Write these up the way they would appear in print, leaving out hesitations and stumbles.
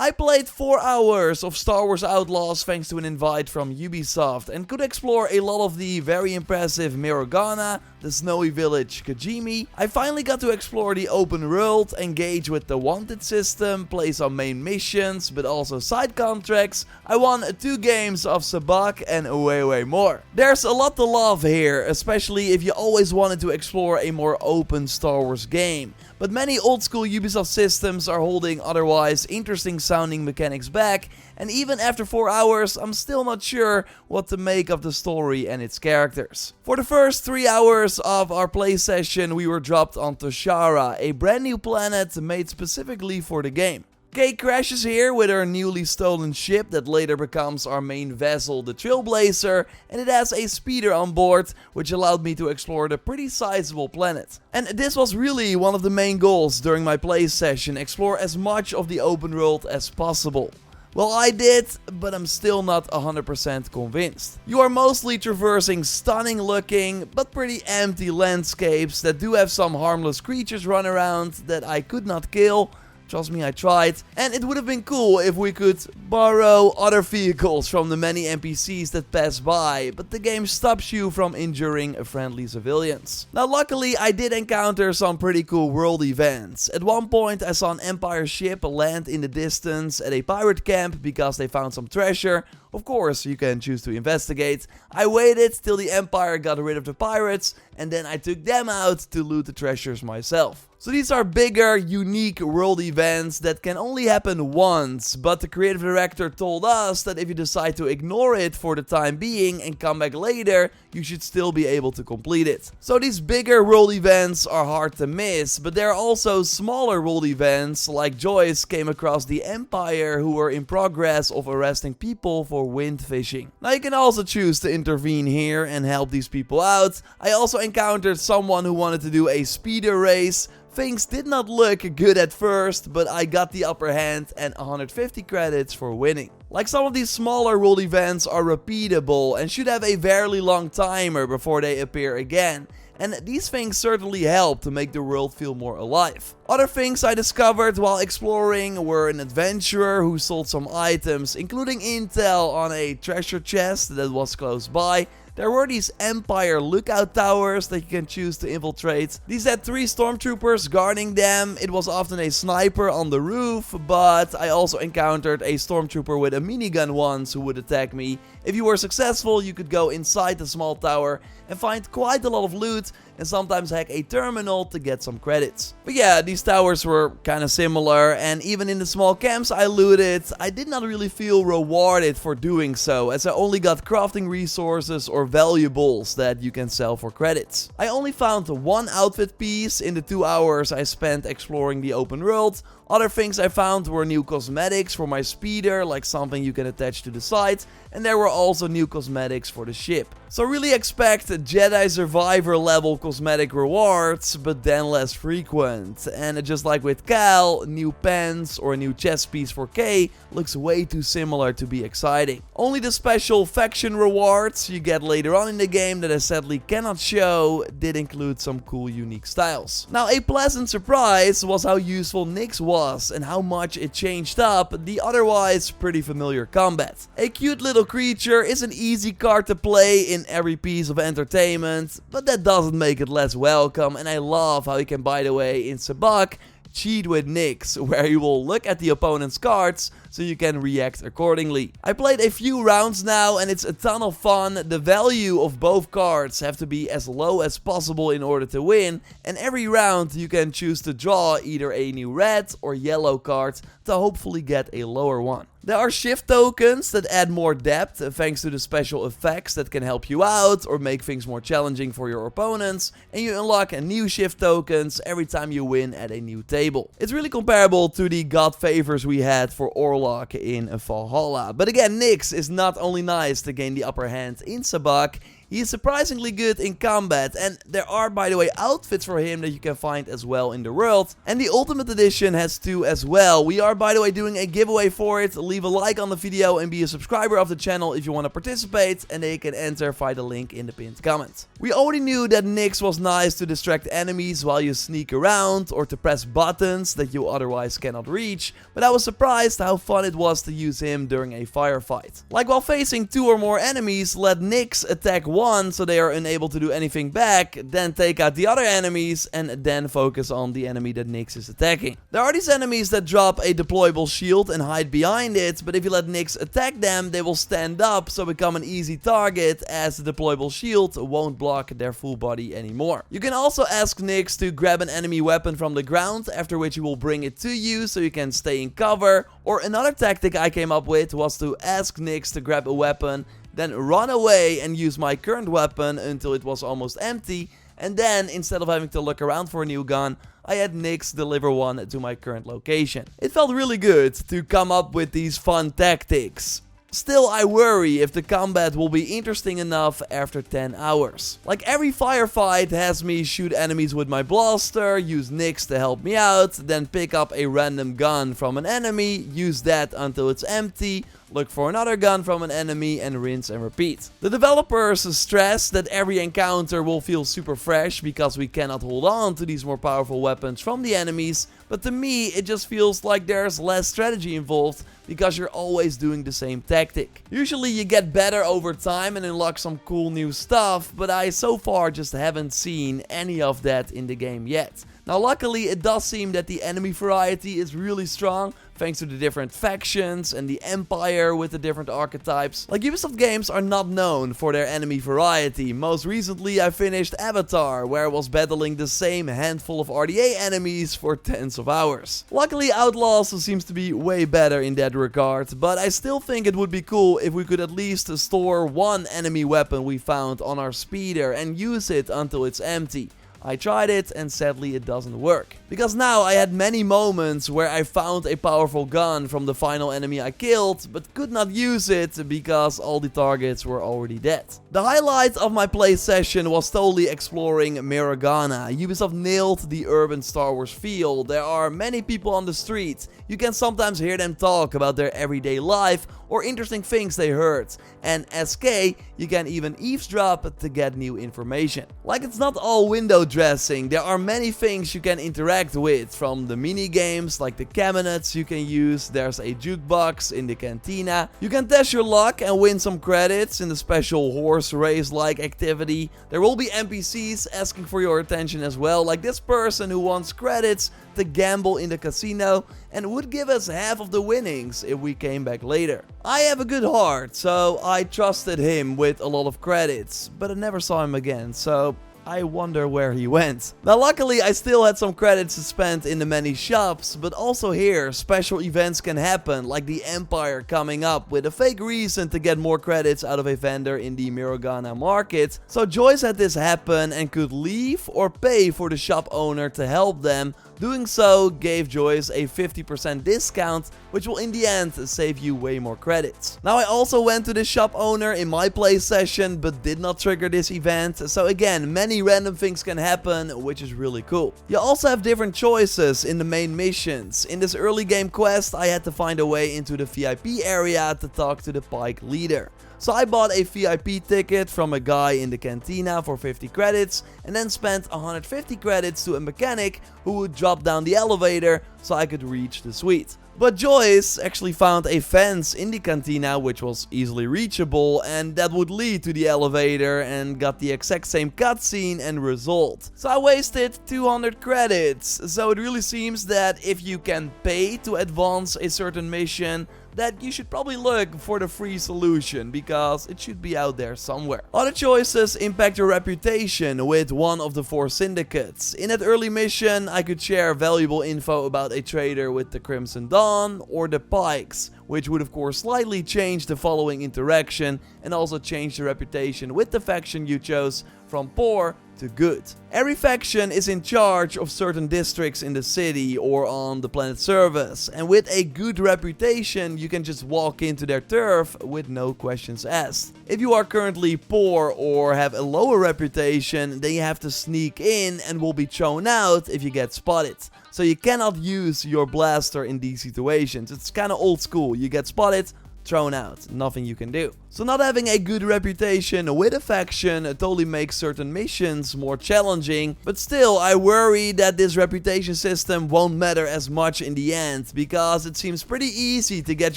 I played 4 hours of Star Wars Outlaws thanks to an invite from Ubisoft and could explore a lot of the very impressive Mirogana, the snowy village Kajimi. I finally got to explore the open world, engage with the wanted system, play some main missions, but also side contracts. I won 2 games of Sabak and way more. There's a lot to love here, especially if you always wanted to explore a more open Star Wars game. But many old school Ubisoft systems are holding otherwise interesting sounding mechanics back, and even after 4 hours I'm still not sure what to make of the story and its characters. For the first 3 hours of our play session we were dropped on Toshara, a brand new planet made specifically for the game. Kay crashes here with her newly stolen ship that later becomes our main vessel, the Trailblazer, and it has a speeder on board, which allowed me to explore the pretty sizable planet. And this was really one of the main goals during my play session, explore as much of the open world as possible. Well, I did, but I'm still not 100% convinced. You are mostly traversing stunning looking, but pretty empty landscapes that do have some harmless creatures run around that I could not kill. Trust me, I tried. And it would have been cool if we could borrow other vehicles from the many NPCs that pass by, but the game stops you from injuring friendly civilians. Now luckily I did encounter some pretty cool world events. At one point I saw an Empire ship land in the distance at a pirate camp because they found some treasure. Of course, you can choose to investigate. I waited till the Empire got rid of the pirates, and then I took them out to loot the treasures myself. So these are bigger, unique world events that can only happen once, but the creative director told us that if you decide to ignore it for the time being and come back later, you should still be able to complete it. So these bigger world events are hard to miss, but there are also smaller world events, like Joyce came across the Empire who were in progress of arresting people for wind fishing. Now you can also choose to intervene here and help these people out. I also encountered someone who wanted to do a speeder race. Things did not look good at first, but I got the upper hand and 150 credits for winning. Like some of these smaller world events are repeatable and should have a fairly long timer before they appear again. And these things certainly help to make the world feel more alive. Other things I discovered while exploring were an adventurer who sold some items, including intel on a treasure chest that was close by. There were these Empire lookout towers that you can choose to infiltrate. These had 3 stormtroopers guarding them. It was often a sniper on the roof, but I also encountered a stormtrooper with a minigun once who would attack me. If you were successful, you could go inside the small tower and find quite a lot of loot and sometimes hack a terminal to get some credits. But yeah, these towers were kinda similar, and even in the small camps I looted, I did not really feel rewarded for doing so, as I only got crafting resources or valuables that you can sell for credits. I only found 1 outfit piece in the 2 hours I spent exploring the open world. Other things I found were new cosmetics for my speeder, like something you can attach to the side, and there were also new cosmetics for the ship. So really expect Jedi Survivor level cosmetic rewards, but then less frequent. And just like with Cal, new pants or a new chest piece for Kay looks way too similar to be exciting. Only the special faction rewards you get later on in the game that I sadly cannot show did include some cool unique styles. Now a pleasant surprise was how useful Nyx was and how much it changed up the otherwise pretty familiar combat. A cute little creature is an easy card to play in every piece of entertainment, but that doesn't make it less welcome, and I love how you can, by the way, in Sabak, cheat with Nyx, where you will look at the opponent's cards so you can react accordingly. I played a few rounds now and it's a ton of fun. The value of both cards have to be as low as possible in order to win, and every round you can choose to draw either a new red or yellow card to hopefully get a lower one. There are shift tokens that add more depth thanks to the special effects that can help you out or make things more challenging for your opponents, and you unlock new shift tokens every time you win at a new table. It's really comparable to the God favors we had for Orlok in Valhalla, but again, Nyx is not only nice to gain the upper hand in Sabak, He is surprisingly good in combat, and there are, by the way, outfits for him that you can find as well in the world. And the Ultimate Edition has 2 as well. We are, by the way, doing a giveaway for it. Leave a like on the video and be a subscriber of the channel if you want to participate, and then you can enter via the link in the pinned comment. We already knew that Nyx was nice to distract enemies while you sneak around or to press buttons that you otherwise cannot reach, but I was surprised how fun it was to use him during a firefight. Like while facing 2 or more enemies, let Nyx attack one so they are unable to do anything back, then take out the other enemies and then focus on the enemy that Nyx is attacking. There are these enemies that drop a deployable shield and hide behind it, but if you let Nyx attack them, they will stand up so become an easy target as the deployable shield won't block their full body anymore. You can also ask Nyx to grab an enemy weapon from the ground, after which he will bring it to you so you can stay in cover. Or another tactic I came up with was to ask Nyx to grab a weapon, then run away and use my current weapon until it was almost empty, and then instead of having to look around for a new gun, I had Nyx deliver one to my current location. It felt really good to come up with these fun tactics. Still, I worry if the combat will be interesting enough after 10 hours. Like every firefight has me shoot enemies with my blaster, use Nyx to help me out, then pick up a random gun from an enemy, use that until it's empty, look for another gun from an enemy, and rinse and repeat. The developers stress that every encounter will feel super fresh because we cannot hold on to these more powerful weapons from the enemies, but to me it just feels like there's less strategy involved because you're always doing the same tactic. Usually you get better over time and unlock some cool new stuff, but I so far just haven't seen any of that in the game yet. Now luckily it does seem that the enemy variety is really strong, thanks to the different factions and the empire with the different archetypes. Like Ubisoft games are not known for their enemy variety. Most recently I finished Avatar, where I was battling the same handful of RDA enemies for tens of hours. Luckily Outlaws seems to be way better in that regard, but I still think it would be cool if we could at least store one enemy weapon we found on our speeder and use it until it's empty. I tried it and sadly it doesn't work. Because now I had many moments where I found a powerful gun from the final enemy I killed, but could not use it because all the targets were already dead. The highlight of my play session was totally exploring Miragana. Ubisoft nailed the urban Star Wars feel. There are many people on the street. You can sometimes hear them talk about their everyday life or interesting things they heard. And SK, you can even eavesdrop to get new information. Like it's not all window dressing, there are many things you can interact with, from the mini games like the cabinets you can use, there's a jukebox in the cantina, you can test your luck and win some credits in the special horse race like activity. There will be NPCs asking for your attention as well, like this person who wants credits to gamble in the casino and would give us half of the winnings if we came back later. I have a good heart, so I trusted him with a lot of credits, but I never saw him again, so I wonder where he went. Now luckily I still had some credits to spend in the many shops, but also here special events can happen, like the Empire coming up with a fake reason to get more credits out of a vendor in the Miragana market. So Joyce had this happen and could leave or pay for the shop owner to help them. Doing so gave Joyce a 50% discount, which will in the end save you way more credits. Now I also went to the shop owner in my play session, but did not trigger this event, so again, many random things can happen, which is really cool. You also have different choices in the main missions. In this early game quest, I had to find a way into the VIP area to talk to the Pike leader. So I bought a VIP ticket from a guy in the cantina for 50 credits and then spent 150 credits to a mechanic who would drop down the elevator so I could reach the suite. But Joyce actually found a fence in the cantina which was easily reachable, and that would lead to the elevator, and got the exact same cutscene and result. So I wasted 200 credits. So it really seems that if you can pay to advance a certain mission, that you should probably look for the free solution, because it should be out there somewhere. Other choices impact your reputation with one of the 4 syndicates. In that early mission, I could share valuable info about a trader with the Crimson Dawn or the Pikes, which would of course slightly change the following interaction and also change the reputation with the faction you chose from poor to good. Every faction is in charge of certain districts in the city or on the planet surface, and with a good reputation you can just walk into their turf with no questions asked. If you are currently poor or have a lower reputation, then you have to sneak in and will be thrown out if you get spotted. So you cannot use your blaster in these situations. It's kinda old school. You get spotted, thrown out, nothing you can do. So not having a good reputation with a faction totally makes certain missions more challenging, but still I worry that this reputation system won't matter as much in the end, because it seems pretty easy to get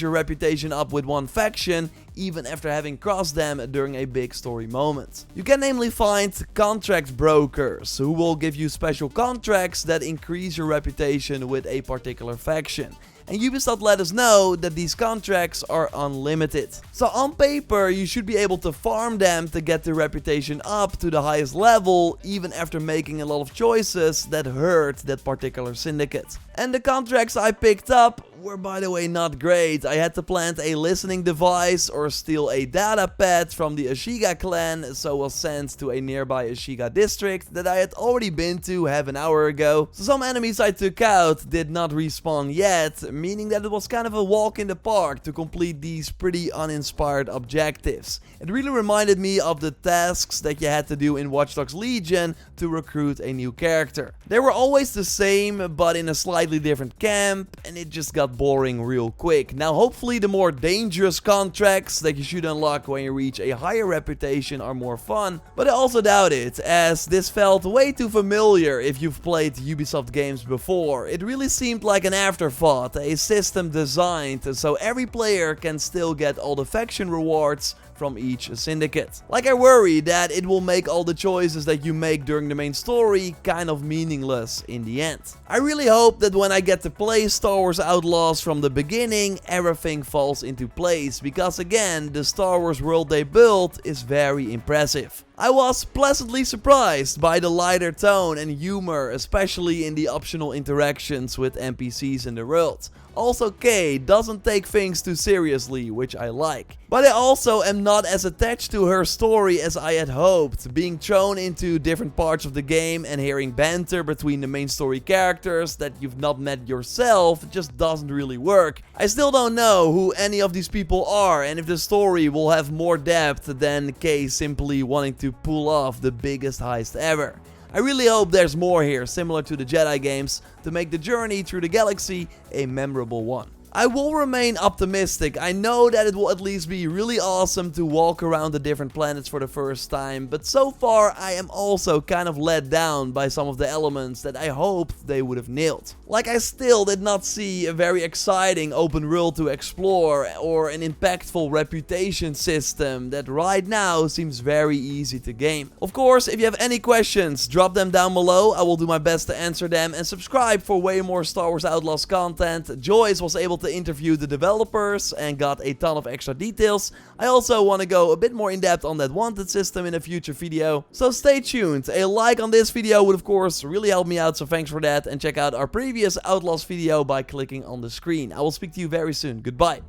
your reputation up with one faction even after having crossed them during a big story moment. You can namely find contract brokers who will give you special contracts that increase your reputation with a particular faction. And Ubisoft let us know that these contracts are unlimited. So on paper you should be able to farm them to get the reputation up to the highest level, even after making a lot of choices that hurt that particular syndicate. And the contracts I picked up were, by the way, not great. I had to plant a listening device or steal a data pad from the Ashiga clan, so was sent to a nearby Ashiga district that I had already been to half an hour ago. So some enemies I took out did not respawn yet, meaning that it was kind of a walk in the park to complete these pretty uninspired objectives. It really reminded me of the tasks that you had to do in Watch Dogs Legion to recruit a new character. They were always the same, but in a slightly different camp, and it just got boring real quick. Now hopefully the more dangerous contracts that you should unlock when you reach a higher reputation are more fun, but I also doubt it, as this felt way too familiar if you've played Ubisoft games before. It really seemed like an afterthought, a system designed so every player can still get all the faction rewards from each syndicate. Like, I worry that it will make all the choices that you make during the main story kind of meaningless in the end. I really hope that when I get to play Star Wars Outlaws from the beginning, everything falls into place, because again, the Star Wars world they built is very impressive. I was pleasantly surprised by the lighter tone and humor, especially in the optional interactions with NPCs in the world. Also, Kay doesn't take things too seriously, which I like. But I also am not as attached to her story as I had hoped. Being thrown into different parts of the game and hearing banter between the main story characters that you've not met yourself just doesn't really work. I still don't know who any of these people are and if the story will have more depth than Kay simply wanting to pull off the biggest heist ever. I really hope there's more here, similar to the Jedi games, to make the journey through the galaxy a memorable one. I will remain optimistic. I know that it will at least be really awesome to walk around the different planets for the first time, but so far I am also kind of let down by some of the elements that I hoped they would have nailed. Like, I still did not see a very exciting open world to explore or an impactful reputation system that right now seems very easy to game. Of course, if you have any questions, drop them down below. I will do my best to answer them, and subscribe for way more Star Wars Outlaws content. Joyce was able to interview the developers and got a ton of extra details. I also want to go a bit more in depth on that wanted system in a future video, so stay tuned. A like on this video would of course really help me out, so thanks for that, and check out our previous Outlaws video by clicking on the screen. I will speak to you very soon. Goodbye.